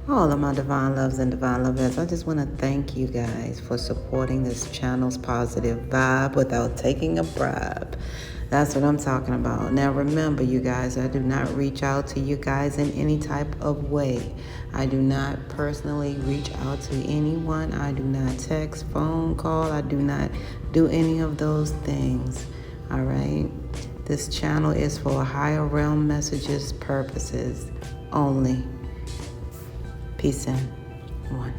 All of my divine loves and divine lovers, I just want to thank you guys for supporting this channel's positive vibe without taking a bribe. That's what I'm talking about. Now remember, you guys, I do not reach out to you guys in any type of way. I do not personally reach out to anyone. I do not text, phone call. I do not do any of those things. All right? This channel is for higher realm messages purposes only. Peace in. One.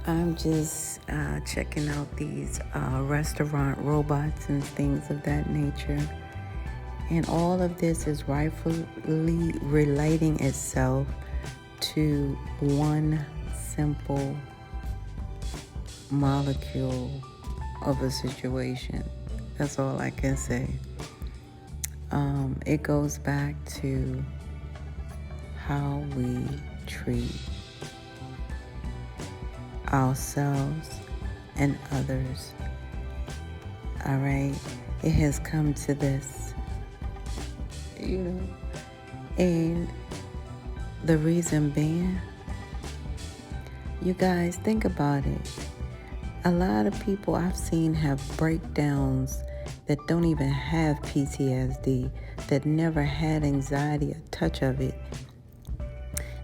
I'm just checking out these restaurant robots and things of that nature. And all of this is rightfully relating itself to one simple molecule of a situation. That's all I can say. It goes back to how we treat ourselves and others. All right, it has come to this, and the reason being, you guys think about it. A lot of people I've seen have breakdowns that don't even have PTSD, that never had anxiety, a touch of it.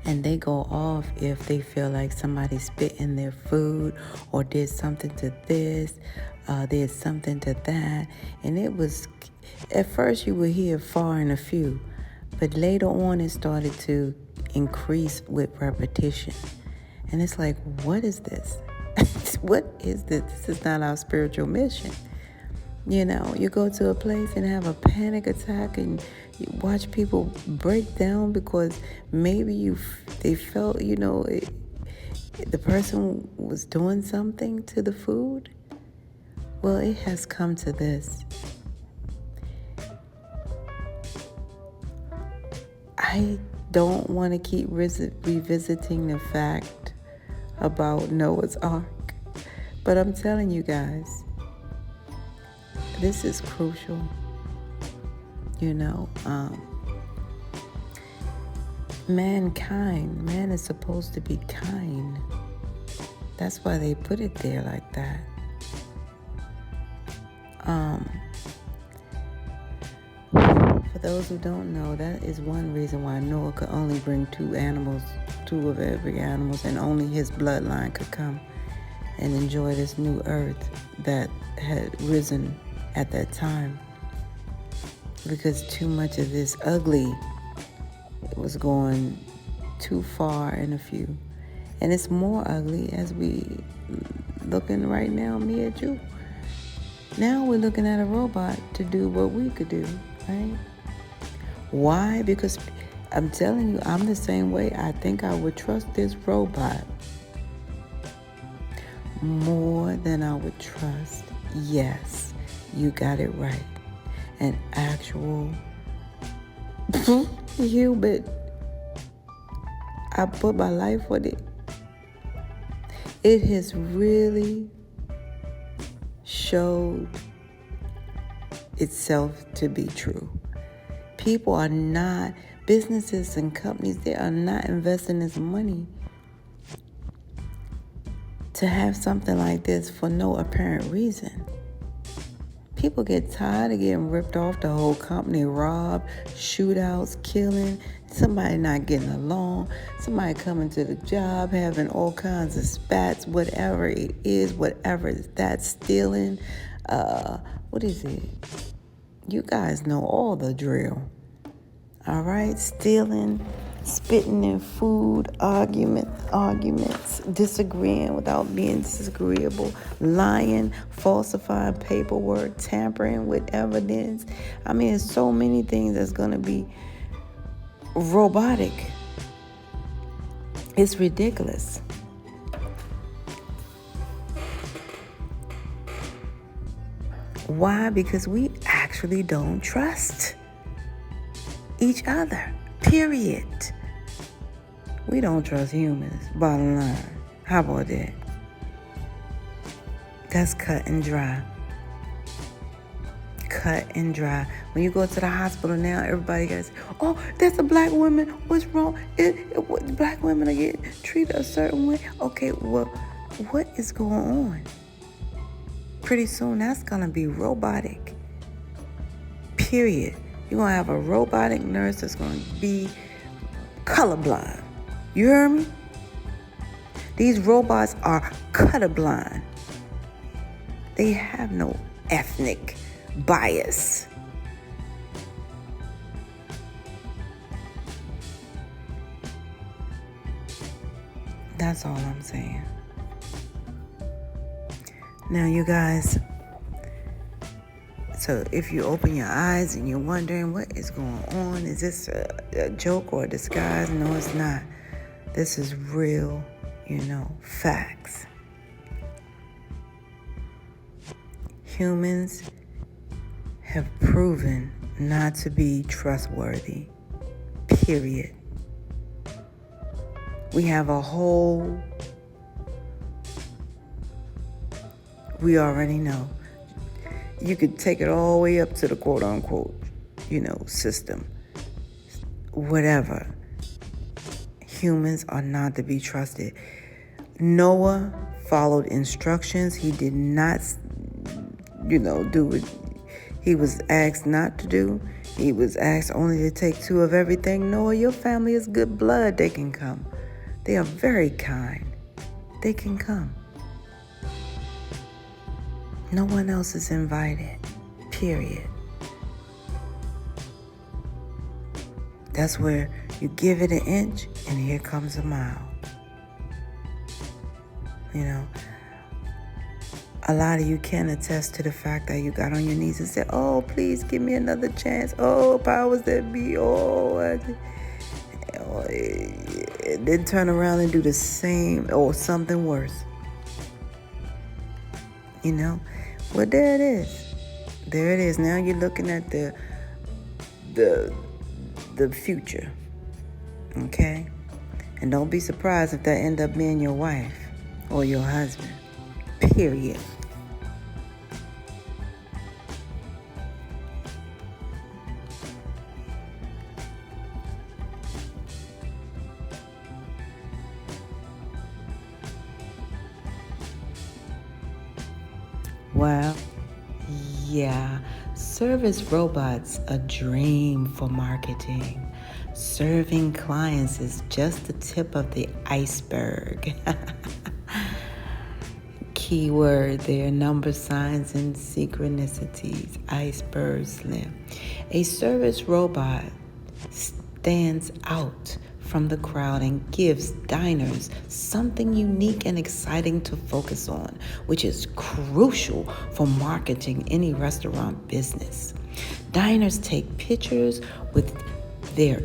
And they go off if they feel like somebody spit in their food or did something to this, did something to that. And it was, at first you would hear far and a few, but later on it started to increase with repetition. And it's like, what is this? What is this? This is not our spiritual mission. You go to a place and have a panic attack and you watch people break down because maybe they felt, the person was doing something to the food. Well, it has come to this. I don't want to keep revisiting the fact about Noah's Ark, but I'm telling you guys, this is crucial. Mankind, man is supposed to be kind. That's why they put it there like that. For those who don't know, that is one reason why Noah could only bring two of every animals, and only his bloodline could come and enjoy this new earth that had risen at that time, because too much of this ugly was going too far in a few. And it's more ugly as we looking right now, me and you. Now we're looking at a robot to do what we could do, right? Why? Because I'm telling you, I'm the same way. I think I would trust this robot more than I would trust, yes, you got it right, an actual human. I put my life on it. It has really showed itself to be true. People are not, businesses and companies, they are not investing this money to have something like this for no apparent reason. People get tired of getting ripped off, the whole company robbed, shootouts, killing, somebody not getting along, somebody coming to the job having all kinds of spats, whatever it is, whatever that's stealing. What is it? You guys know all the drill. All right, stealing, spitting in food, arguments, disagreeing without being disagreeable, lying, falsifying paperwork, tampering with evidence. I mean, there's so many things that's going to be robotic. It's ridiculous. Why? Because we actually don't trust each other, period. We don't trust humans, bottom line. How about that? That's cut and dry. cut and dry. When you go to the hospital now, everybody goes, "Oh, that's a black woman. What's wrong? Black women are getting treated a certain way." Okay, well, what is going on? Pretty soon, that's gonna be robotic. Period. You're gonna have a robotic nurse that's gonna be colorblind. You hear me? These robots are colorblind. They have no ethnic bias. That's all I'm saying. Now, you guys, so if you open your eyes and you're wondering what is going on, is this a joke or a disguise? No, it's not. This is real, facts. Humans have proven not to be trustworthy. Period. We have we already know. You could take it all the way up to the quote unquote, system. Whatever. Humans are not to be trusted. Noah followed instructions. He did not, do what he was asked not to do. He was asked only to take 2 of everything. Noah, your family is good blood. They can come. They are very kind. They can come. No one else is invited. Period. That's where you give it an inch and here comes a mile. A lot of you can attest to the fact that you got on your knees and said, "Oh, please give me another chance. Oh, powers that be. Then turn around and do the same or something worse. Well, there it is. There it is. Now you're looking at the future. Okay? And don't be surprised if that end up being your wife or your husband. Period. Well, yeah, service robots a dream for marketing. Serving clients is just the tip of the iceberg. Keyword there, number signs and synchronicities, iceberg slim. A service robot stands out from the crowd and gives diners something unique and exciting to focus on, which is crucial for marketing any restaurant business. Diners take pictures with their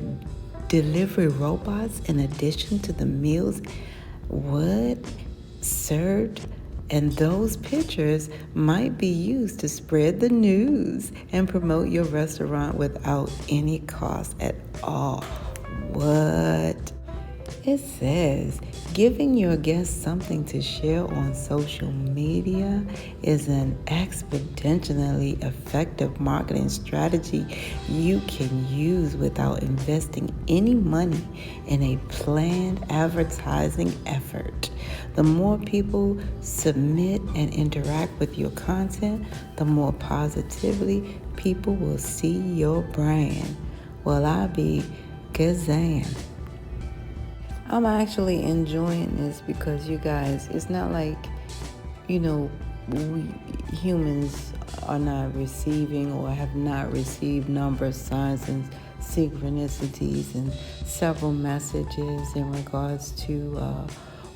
delivery robots in addition to the meals served, and those pictures might be used to spread the news and promote your restaurant without any cost at all. What? It says giving your guests something to share on social media is an exponentially effective marketing strategy you can use without investing any money in a planned advertising effort. The more people submit and interact with your content, the more positively people will see your brand. Well, I'll be Kazan. I'm actually enjoying this because you guys, it's not like, we humans are not receiving or have not received numbers, signs, and synchronicities and several messages in regards to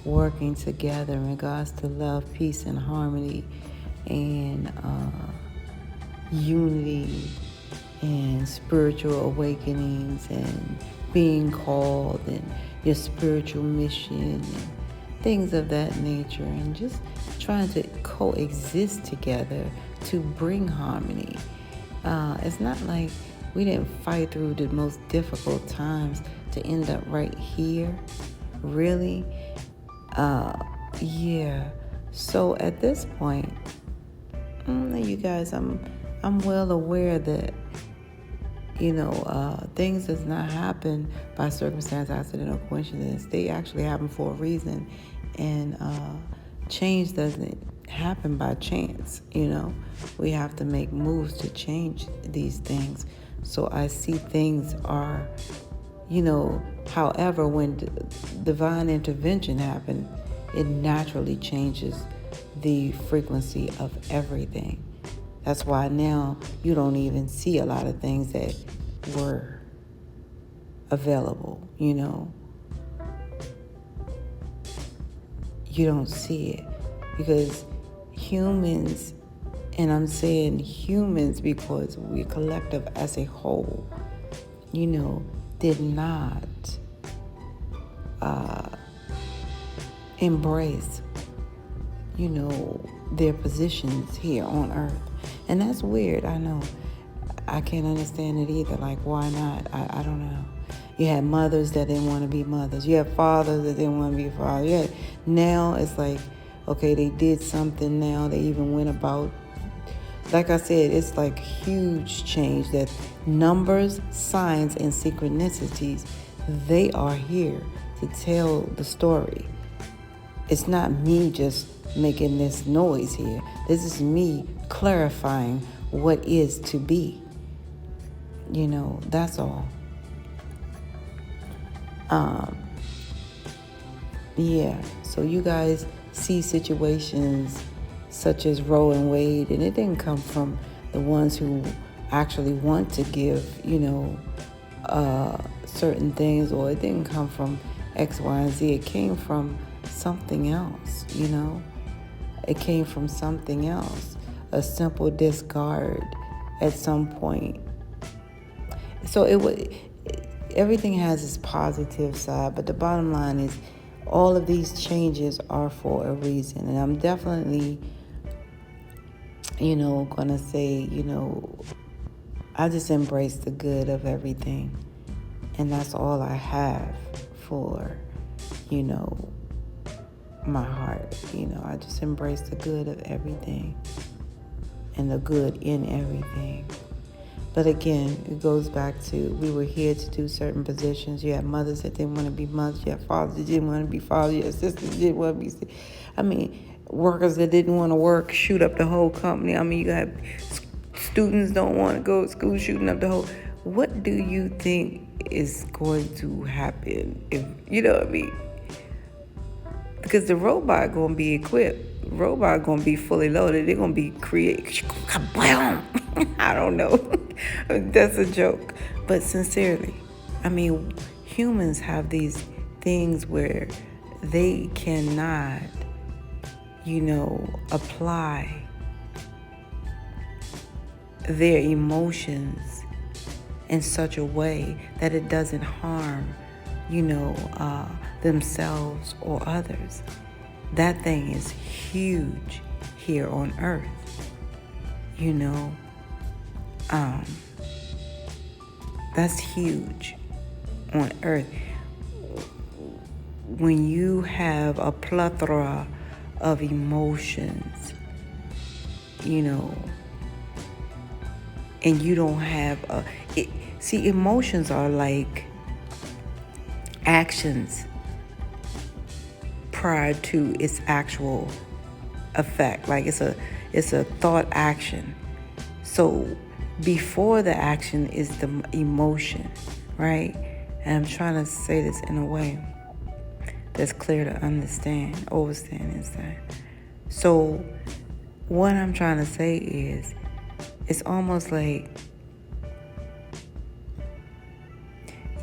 working together, in regards to love, peace, and harmony, and unity, and spiritual awakenings, and being called, and your spiritual mission, and things of that nature, and just trying to coexist together to bring harmony. It's not like we didn't fight through the most difficult times to end up right here, really. Yeah. So at this point, you guys, I'm I'm well aware that, things does not happen by circumstance, accident, or coincidence. They actually happen for a reason. And change doesn't happen by chance. We have to make moves to change these things. So I see things are, however, when divine intervention happens, it naturally changes the frequency of everything. That's why now you don't even see a lot of things that were available, You don't see it because humans, and I'm saying humans because we're collective as a whole, did not embrace, their positions here on earth. And that's weird, I know. I can't understand it either. Like, why not? I don't know. You had mothers that didn't want to be mothers. You had fathers that didn't want to be fathers. Now it's like, okay, they did something now. They even went about, like I said, it's like huge change that numbers, signs, and synchronicities, they are here to tell the story. It's not me just making this noise here. This is me clarifying what is to be. That's all. So you guys see situations such as Rowe and Wade, and it didn't come from the ones who actually want to give, certain things, or it didn't come from X, Y, and Z. It came from something else, It came from something else, a simple discard at some point. So everything has its positive side, but the bottom line is all of these changes are for a reason. And I'm definitely, going to say, I just embrace the good of everything. And that's all I have for, my heart. I just embrace the good of everything and the good in everything. But again, it goes back to, we were here to do certain positions. You had mothers that didn't want to be mothers. You had fathers that didn't want to be fathers. You had sisters that didn't want to be... workers that didn't want to work, shoot up the whole company. You had students don't want to go to school, shooting up the whole... What do you think is going to happen if, Because the robot going to be equipped. The robot going to be fully loaded. They're going to be created. I don't know. That's a joke. But sincerely, humans have these things where they cannot, apply their emotions in such a way that it doesn't harm, themselves or others. That thing is huge here on earth, that's huge on earth. When you have a plethora of emotions, and you don't have emotions are like actions prior to its actual effect. Like it's a thought action. So before the action is the emotion, right? And I'm trying to say this in a way that's clear to understand. So what I'm trying to say is, it's almost like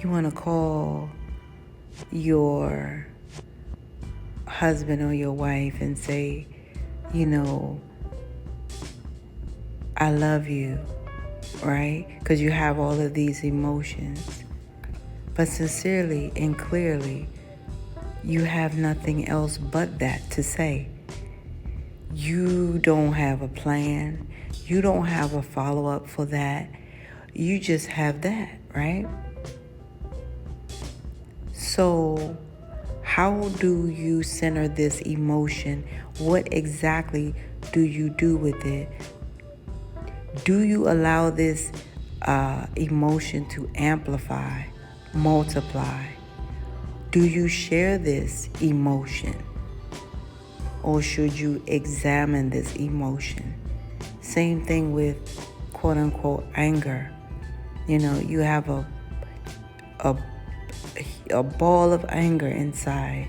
you want to call your husband or your wife and say, I love you, right? Because you have all of these emotions. But sincerely and clearly, you have nothing else but that to say. You don't have a plan. You don't have a follow-up for that. You just have that, right? So how do you center this emotion? What exactly do you do with it? Do you allow this emotion to amplify, multiply? Do you share this emotion? Or should you examine this emotion? Same thing with quote unquote anger. You know, you have a ball of anger inside.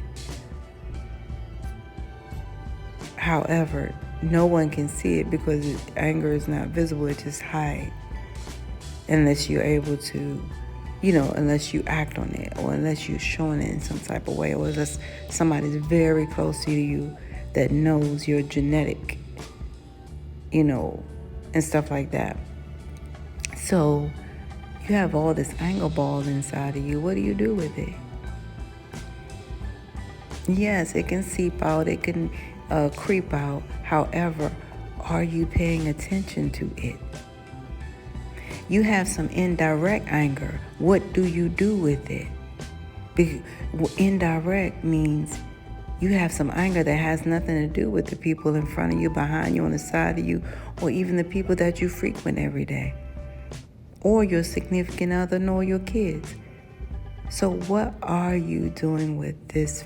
However, no one can see it because anger is not visible. It just hides unless you're able to, unless you act on it, or unless you're showing it in some type of way, or unless somebody's very close to you that knows your genetic, and stuff like that. So you have all this anger ball inside of you. What do you do with it? Yes, it can seep out. It can creep out. However, are you paying attention to it? You have some indirect anger. What do you do with it? Indirect means you have some anger that has nothing to do with the people in front of you, behind you, on the side of you, or even the people that you frequent every day, or your significant other, nor your kids. So what are you doing with this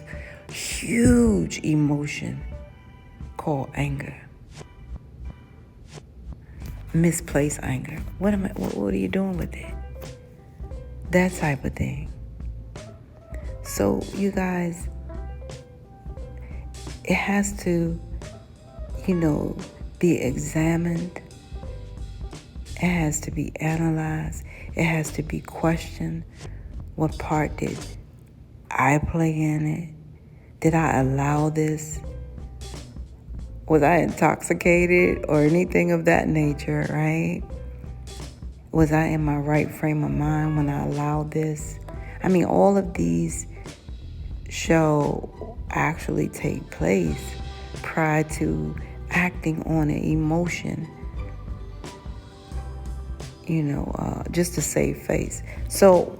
huge emotion called anger? Misplaced anger. What are you doing with it? That type of thing. So you guys, it has to, be examined. It has to be analyzed. It has to be questioned. What part did I play in it? Did I allow this? Was I intoxicated or anything of that nature, right? Was I in my right frame of mind when I allowed this? I mean, all of these shall actually take place prior to acting on an emotion, just to save face. So,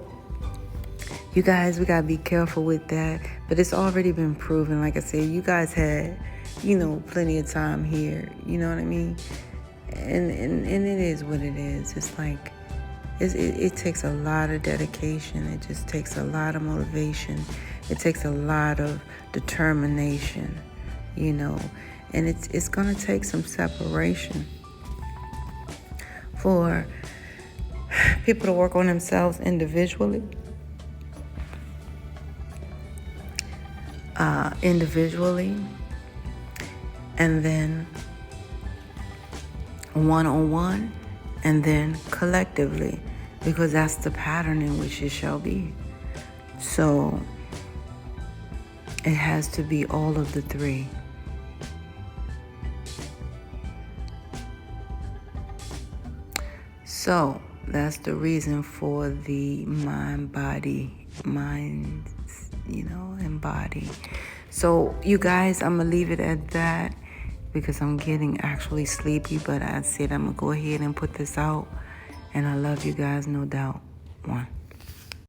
you guys, we got to be careful with that. But it's already been proven. Like I said, you guys had, plenty of time here. You know what I mean? And it is what it is. It's like, it takes a lot of dedication. It just takes a lot of motivation. It takes a lot of determination, and it's going to take some separation for people to work on themselves individually. And then one-on-one, and then collectively, because that's the pattern in which it shall be. So it has to be all of the three. So that's the reason for the mind, and body. So you guys, I'm going to leave it at that because I'm getting actually sleepy, but I said I'm going to go ahead and put this out. And I love you guys, no doubt. One.